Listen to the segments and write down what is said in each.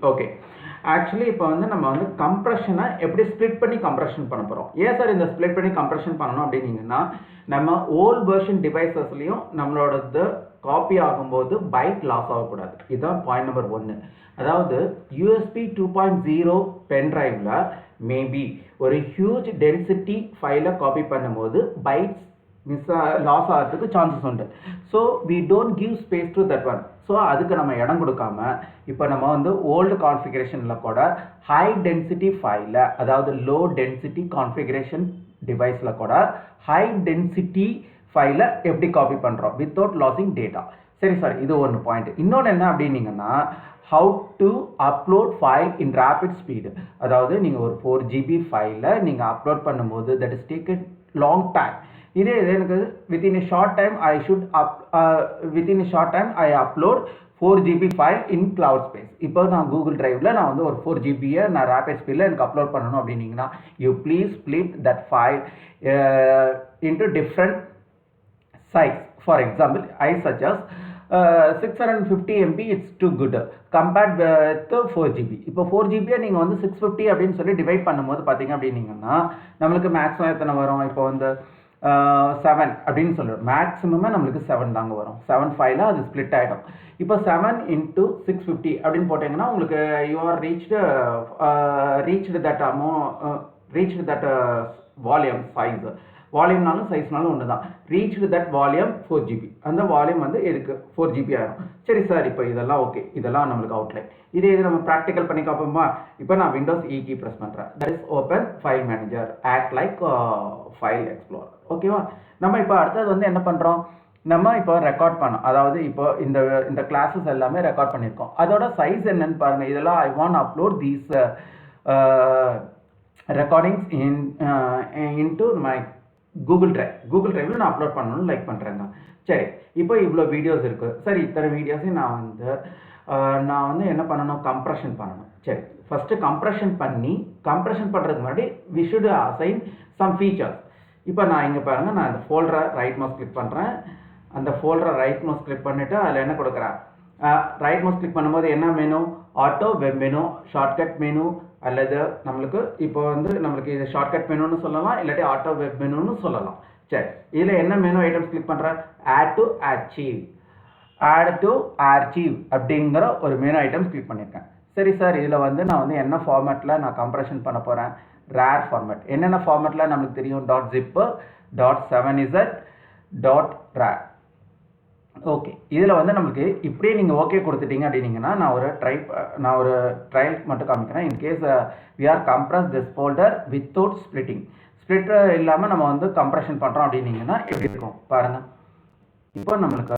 Okay, actually இப்போ வந்து நம்ம வந்து கம்ப்ரெஷனை எப்படி ஸ்ப்ளிட் பண்ணி கம்ப்ரெஷன் பண்ண போகிறோம். ஏன் சார் இந்த ஸ்ப்ளிட் பண்ணி கம்ப்ரெஷன் பண்ணணும் அப்படின்னீங்கன்னா, நம்ம ஓல்ட் வெர்ஷன் டிவைசஸ்லையும் நம்மளோடது காப்பி ஆகும்போது பைட் லாஸ் ஆகக்கூடாது. இதுதான் பாயிண்ட் நம்பர் 1. அதாவது யூஎஸ்பி 2.0 பென் டிரைவில் மேபி ஒரு ஹியூஜ் டென்சிட்டி ஃபைலை காப்பி பண்ணும்போது பைட்ஸ் லாஸ் ஆகிறதுக்கு சான்சஸ் உண்டு. So we don't give space to that one. So அதுக்கு நம்ம இடம் கொடுக்காம இப்போ நம்ம வந்து ஓல்டு கான்ஃபிகரேஷனில் கூட ஹை டென்சிட்டி ஃபைலில், அதாவது லோ டென்சிட்டி கான்ஃபிகரேஷன் டிவைஸில் கூட ஹை டென்சிட்டி ஃபைலை எப்படி காப்பி பண்ணுறோம் வித்தவுட் லாஸிங் டேட்டா. சரி சார், இது ஒன்று பாயிண்ட். இன்னொன்று என்ன அப்படின்னீங்கன்னா, how to upload file in rapid speed. அதாவது நீங்கள் ஒரு 4 GB ஃபைலை நீங்கள் அப்லோட் பண்ணும்போது that is taken long time. இதே எனக்கு within a short time I upload 4 GB file in cloud space. இப்போ நான் கூகுள் டிரைவில் நான் வந்து ஒரு 4 GBயை நான் ரேபிட் ஸ்பீடில் எனக்கு அப்லோட் பண்ணணும் அப்படின்னீங்கன்னா, you please split that file into different size. For example, I suggest 650 MB it's too good compared with 4 GB. இப்போ 4 GB நீங்கள் வந்து 650 அப்படின்னு சொல்லி டிவைட் பண்ணும்போது பார்த்தீங்க அப்படின்னீங்கன்னா நம்மளுக்கு மேக்ஸிமம் எத்தனை வரும்? இப்போ வந்து 7 அப்படின்னு சொல்லுவோம். மேக்ஸிமமே நம்மளுக்கு 7 தாங்க வரும். 7 ஃபைல அது ஸ்ப்ளிட் ஆகிடும். இப்போ 7 into 650 அப்படின்னு போட்டிங்கன்னா உங்களுக்கு you are reached that volume size. வால்யூம்னாலும் சைஸ்னாலும் ஒன்று தான். Reached that volume 4 GB. அந்த வால்யூம் வந்து எதுக்கு 4 GB ஆகும். சரி சார், இப்போ இதெல்லாம் ஓகே, இதெல்லாம் நம்மளுக்கு அவுட்லைன். இதே இது நம்ம ப்ராக்டிக்கல் பண்ணி பார்ப்போமா? இப்போ நான் விண்டோஸ் E கீ ப்ரெஸ் பண்ணுறேன். That is open file manager, act like file explorer. ஓகேவா? நம்ம இப்போ அடுத்தது வந்து என்ன பண்ணுறோம், நம்ம இப்போ ரெக்கார்ட் பண்ணோம். அதாவது இப்போ இந்த கிளாஸஸ் எல்லாமே ரெக்கார்ட் பண்ணியிருக்கோம். அதோட சைஸ் என்னன்னு பாருங்கள். இதெல்லாம் I want upload these recordings into my Google டிரைவில் நான் அப்லோட் பண்ணணும்னு லைக் பண்ணுறேங்க. சரி, இப்போ இவ்வளோ வீடியோஸ் இருக்குது. சரி, இத்தனை வீடியோஸையும் நான் வந்து என்ன பண்ணணும், கம்ப்ரெஷன் பண்ணணும். சரி, ஃபஸ்ட்டு கம்ப்ரெஷன் பண்ணுறதுக்கு முன்னாடி we should assign some features. இப்போ நான் இங்கே பாருங்கள், நான் இந்த ஃபோல்டரை ரைட் மவுஸ் கிளிக் பண்ணுறேன். அந்த ஃபோல்டரை ரைட் மவுஸ் கிளிக் பண்ணிவிட்டு அதில் என்ன கொடுக்குறேன், ரைட் மவுஸ் கிளிக் பண்ணும்போது என்ன menu, auto web menu, shortcut menu, அல்லது நம்மளுக்கு இப்போ வந்து நம்மளுக்கு இது ஷார்ட்கட் மெனுன்னு சொல்லலாம், இல்லாட்டி ஆட்டோ வெப் மெனுன்னு சொல்லலாம். சரி, இதில் என்ன மெனு ஐட்டம்ஸ் கிளிக் பண்ணுறேன், ஆட் டு ஆர்ச்சீவ் அப்படிங்கிற ஒரு மெனு ஐட்டம்ஸ் கிளிக் பண்ணியிருக்கேன். சரி சார், இதில் வந்து நான் வந்து என்ன ஃபார்மேட்டில் நான் கம்ப்ரெஷன் பண்ண போகிறேன், ரேர் ஃபார்மேட். என்னென்ன ஃபார்மேட்டில் நம்மளுக்கு தெரியும், .zip, .7z, .rar. ஓகே, இதில் வந்து நம்மளுக்கு இப்படியே நீங்கள் ஓகே கொடுத்துட்டீங்க அப்படின்னீங்கன்னா நான் ஒரு ட்ரையல் மட்டும் காமிக்கிறேன். In case we are compress this folder without splitting இல்லாமல் நம்ம வந்து கம்ப்ரெஷன் பண்ணுறோம் அப்படின்னீங்கன்னா எப்படி இருக்கும் பாருங்கள். இப்போ நம்மளுக்கு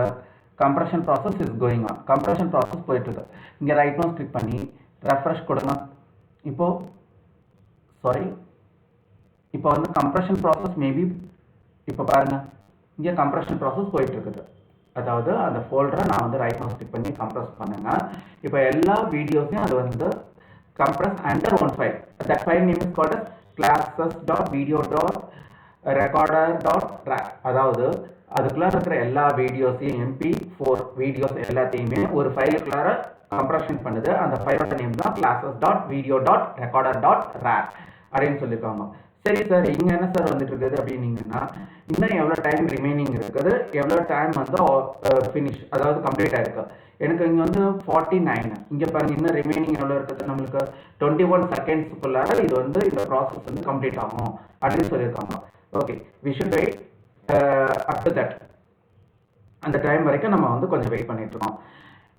compression process is going on. Compression process போயிட்டுருக்கு. இங்கே ரைட் மவுஸ் கிளிக் பண்ணி ரெஃப்ரெஷ் கொடுங்க. இப்போ வந்து கம்ப்ரெஷன் ப்ராசஸ் மேபி இப்போ பாருங்கள், இங்கே கம்ப்ரெஷன் ப்ராசஸ் போயிட்டுருக்குது. அதாவது அந்த ஃபோல்டரை நான் வந்து ரைட் மவுஸ் கிளிக் பண்ணி கம்ப்ரெஸ் பண்ணுங்க. இப்போ எல்லா வீடியோஸையும் அது வந்து compress under one file. That file name is called classes.video.recorder.rar. அதாவது அதுக்குள்ளே இருக்கிற எல்லா வீடியோஸையும் MP4 வீடியோஸ் எல்லாத்தையுமே ஒரு ஃபைலுக்குள்ளார கம்ப்ரெஷன் பண்ணுது. அந்த ஃபைலோட நேம் தான் classes.video.recorder.rar அப்படின்னு சொல்லியிருக்காங்க. சரி சார், இங்கே என்ன சார் வந்துட்டு இருக்குது அப்படின்னீங்கன்னா, இன்னும் எவ்வளோ டைம் ரிமைனிங் இருக்குது, எவ்வளோ டைம் வந்து ஃபினிஷ், அதாவது கம்ப்ளீட் ஆகிருக்கு. எனக்கு இங்கே வந்து 49. இங்கே பாருங்கள், இன்னும் ரிமைனிங் எவ்வளோ இருக்குது, நம்மளுக்கு 21 செகண்ட்ஸுக்குள்ளார இது வந்து இந்த ப்ராசஸ் வந்து கம்ப்ளீட் ஆகும் அப்படின்னு சொல்லியிருக்காங்க. Okay, we should wait up to that. அந்த டைம் வரைக்கும் நம்ம வந்து கொஞ்சம் வெயிட் பண்ணிட்டுருக்கோம்.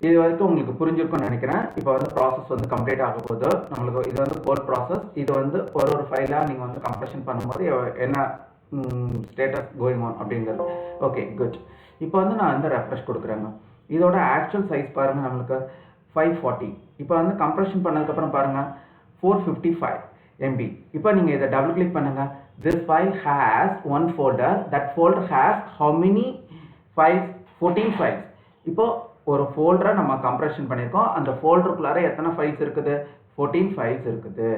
இது வரைக்கும் உங்களுக்கு புரிஞ்சிருக்கும்னு நினைக்கிறேன். இப்போ வந்து ப்ராசஸ் வந்து கம்ப்ளீட் ஆக போகுது. நம்மளுக்கு இது வந்து கோட் ப்ராசஸ். இது வந்து ஒரு ஃபைலாக நீங்கள் வந்து கம்ப்ரெஷன் பண்ணும்போது என்ன ஸ்டேட்டஸ் கோயிங் ஆன் அப்படிங்கிறது. Okay, good. இப்போ வந்து நான் வந்து ரெஃப்ரெஷ் கொடுக்குறேங்க. இதோட ஆக்சுவல் சைஸ் பாருங்கள், நம்மளுக்கு 540. இப்போ வந்து கம்ப்ரெஷன் பண்ணதுக்கப்புறம் பாருங்கள் 455 MB. இப்போ நீங்கள் இதை டபுள் கிளிக் பண்ணுங்கள். This file has one folder. That folder has how many files, 14 files. இப்போ ஒரு ஃபோல்டரை நம்ம கம்ப்ரெஷன் பண்ணியிருக்கோம். அந்த ஃபோல்டருக்குள்ளார எத்தனை ஃபைல்ஸ் இருக்குது, 14 ஃபைல்ஸ் இருக்குது.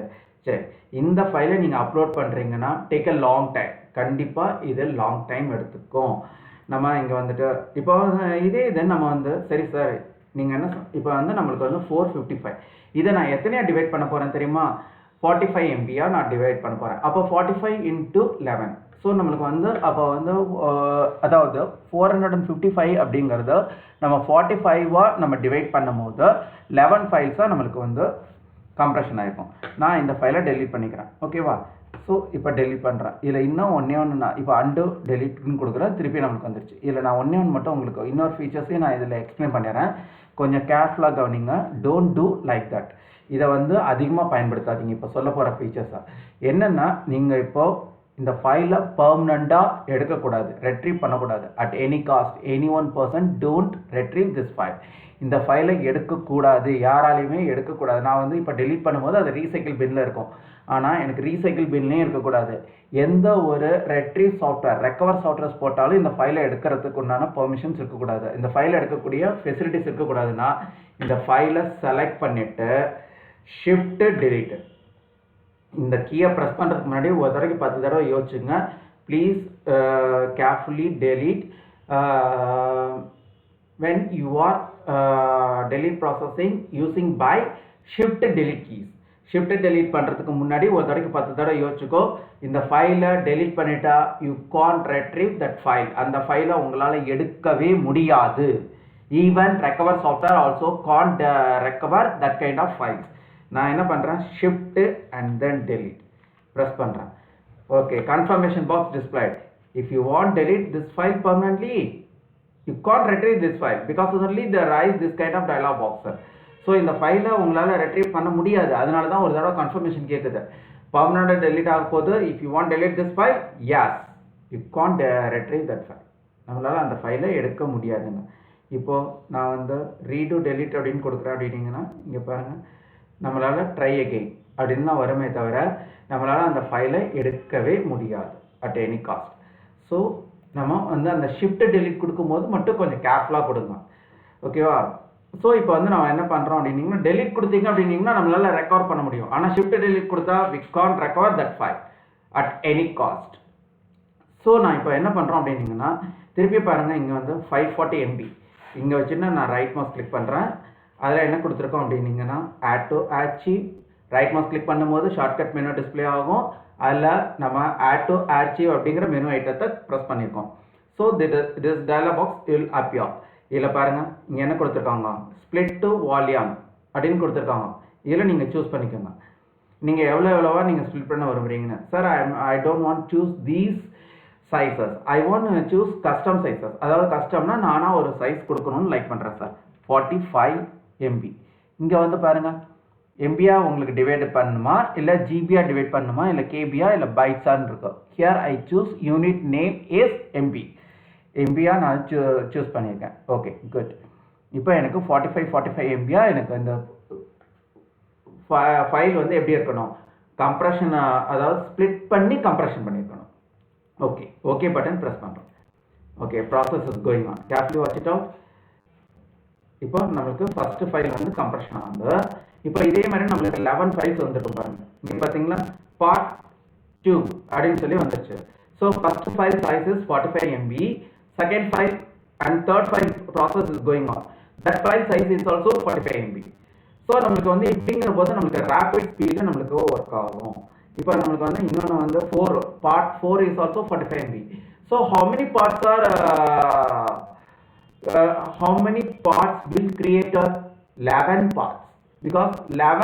சரி, இந்த ஃபைலை நீங்கள் அப்லோட் பண்ணுறீங்கன்னா டேக் அ லாங் டைம். கண்டிப்பாக இது லாங் டைம் எடுத்துக்கும். நம்ம இங்கே வந்துட்டு இப்போ இதே நம்ம வந்து சரி சார் நீங்கள் என்ன இப்போ வந்து நம்மளுக்கு வந்து 455. இதை நான் எத்தனையா டிவைட் பண்ண போகிறேன் தெரியுமா? 45 MBயா நான் டிவைட் பண்ண போகிறேன். அப்போ 45 into 11. ஸோ நம்மளுக்கு வந்து அப்போ வந்து அதாவது 455 அப்படிங்கிறது நம்ம 45வா நம்ம டிவைட் பண்ணும் போது 11 ஃபைல்ஸாக நம்மளுக்கு வந்து கம்ப்ரெஷன் ஆகிருக்கும். நான் இந்த ஃபைலை டெலீட் பண்ணிக்கிறேன். ஓகேவா? ஸோ இப்போ டெலீட் பண்ணுறேன். இதில் இன்னும் ஒன்று நான் இப்போ அண்டு டெலீட்னு கொடுக்குறேன். திருப்பி நம்மளுக்கு வந்துருச்சு. இதில் நான் ஒன்று மட்டும் உங்களுக்கு இன்னொரு ஃபீச்சர்ஸையும் நான் இதில் எக்ஸ்பிளைன் பண்ணிடுறேன். கொஞ்சம் கேர்ஃபுல்லாக கவனிங்க. Don't do like that. இதை வந்து அதிகமாக பயன்படுத்தாதீங்க. இப்போ சொல்ல போகிற ஃபீச்சர்ஸாக என்னென்னா, நீங்கள் இப்போது இந்த ஃபைலை பர்மனெண்ட்டாக எடுக்கக்கூடாது, ரெட்ரீவ் பண்ணக்கூடாது. At any cost any one person don't retrieve this file. இந்த ஃபைலை எடுக்கக்கூடாது, யாராலையுமே எடுக்கக்கூடாது. நான் வந்து இப்போ டெலீட் பண்ணும்போது அது ரீசைக்கிள் பின்னில் இருக்கும். ஆனால் எனக்கு ரீசைக்கிள் பின்லேயும் இருக்கக்கூடாது. எந்த ஒரு ரெட்ரீவ் சாஃப்ட்வேர், ரெக்கவர் சாஃப்ட்வேர்ஸ் போட்டாலும் இந்த ஃபைலை எடுக்கிறதுக்கு உண்டான பெர்மிஷன்ஸ் இருக்கக்கூடாது. இந்த ஃபைலை எடுக்கக்கூடிய ஃபெசிலிட்டிஸ் இருக்கக்கூடாதுன்னா இந்த ஃபைலை செலக்ட் பண்ணிவிட்டு ஷிஃப்ட் டெலீட் இந்த கீயை ப்ரெஸ் பண்ணுறதுக்கு முன்னாடி ஒரு தடவைக்கு 10 தடவை யோசிச்சுங்க. Please carefully delete when you are delete processing using by shift delete keys. shift delete பண்ணுறதுக்கு முன்னாடி ஒரு தடவைக்கு 10 தடவை யோசிச்சுக்கோ. இந்த ஃபைலை டெலீட் பண்ணிட்டா you can't retrieve that file. அந்த ஃபைலை உங்களால் எடுக்கவே முடியாது. even recover software also can't recover that kind of files. நான் என்ன பண்ணுறேன், shift and then delete press பண்ணுறேன். Okay, confirmation box displayed. if you want delete this file permanently you can't retrieve this file because only there rise this kind of dialog box. So இந்த ஃபைலை உங்களால் retrieve பண்ண முடியாது. அதனால தான் ஒரு தடவை கன்ஃபர்மேஷன் கேட்குது. பர்மனெண்ட்டாக delete ஆக போது if you want delete this file, yes you can't retrieve that file. நம்மளால் அந்த ஃபைலை எடுக்க முடியாதுங்க. இப்போது நான் வந்து ரீடு delete அப்படின்னு கொடுக்குறேன். அப்படின்னீங்கன்னா இங்கே பாருங்கள், நம்மளால் ட்ரை அகெயின் அப்படின்னு தான் வருமே தவிர நம்மளால் அந்த ஃபைலை எடுக்கவே முடியாது அட் எனி காஸ்ட். ஸோ நம்ம வந்து அந்த ஷிஃப்ட் டெலீட் கொடுக்கும்போது மட்டும் கொஞ்சம் கேர்ஃபுல்லாக கொடுங்க. ஓகேவா? ஸோ இப்போ வந்து நம்ம என்ன பண்ணுறோம் அப்படின்னீங்கன்னா, டெலீட் கொடுத்தீங்க அப்படின்னீங்கன்னா நம்மளால் ரெக்கவர் பண்ண முடியும். ஆனால் ஷிஃப்ட் டெலீட் கொடுத்தா we can't recover that file at any cost. So நான் இப்போ என்ன பண்ணுறோம் அப்படின்னீங்கன்னா, திருப்பி பாருங்கள், இங்கே வந்து 540 MB இங்கே வச்சுன்னா நான் ரைட் மவுஸ் கிளிக் பண்ணுறேன். அதில் என்ன கொடுத்துருக்கோம் அப்படின்னீங்கன்னா, add to archive. Right mouse click பண்ணும்போது ஷார்ட்கட் மெனு டிஸ்பிளே ஆகும். அதில் நம்ம ஆட் டு ஆர்ச்சிவ் அப்படிங்கிற மெனு ஐட்டத்தை ப்ரெஸ் பண்ணியிருக்கோம். So this dialog box will appear. இதில் பாருங்கள், இங்கே என்ன கொடுத்துருக்காங்க, ஸ்ப்ளிட் டு வால்யூம் அப்படின்னு கொடுத்துருக்காங்க. இதில் நீங்கள் சூஸ் பண்ணிக்கோங்க. நீங்கள் எவ்வளோவா நீங்கள் ஸ்ப்ளிட் பண்ண விரும்புகிறீங்கன்னு. Sir I don't want choose these sizes, I want choose custom sizes. அதாவது கஸ்டம்னா நானாக ஒரு சைஸ் கொடுக்கணும்னு லைக் பண்ணுறேன் சார். 45 MB. இங்கே வந்து பாருங்கள், எம்பியா உங்களுக்கு டிவைட் பண்ணணுமா, இல்லை ஜிபியா டிவைட் பண்ணணுமா, இல்லை கேபியா, இல்லை பைட்ஸான்னு இருக்கும். Here I choose unit name is MB. எம்பியா நான் சூஸ் பண்ணியிருக்கேன். Okay, good. இப்போ எனக்கு 45 MBயா எனக்கு இந்த ஃபைல் வந்து எப்படி இருக்கணும், கம்ப்ரெஷன், அதாவது ஸ்ப்ளிட் பண்ணி கம்ப்ரெஷன் பண்ணியிருக்கணும். ஓகே, ஓகே பட்டன் ப்ரெஸ் பண்ணுறோம். Okay, process is going on. Carefully watch it out. இப்போ நம்மளுக்கு ஃபர்ஸ்ட் ஃபைல் வந்து கம்ப்ரெஷன் ஆகுது. இப்போ இதே மாதிரி நம்மளுக்கு 11 ஃபைல்ஸ் வந்துருக்கும் பாருங்க. இங்கே பார்த்தீங்களா, பார்ட் 2 அப்படின்னு சொல்லி வந்துருச்சு. So first file size is 45 MB. Second file and third file process is going on. That file size is also 45 MB. So நம்மளுக்கு வந்து இப்படிங்கிற போது நம்மளுக்கு ரேபிட் ஸ்பீடில் நம்மளுக்கு ஒர்க் ஆகும். இப்போ நம்மளுக்கு வந்து இன்னொன்று வந்து part 4 is also 45 MB. So how many parts will create a 11 parts, because 11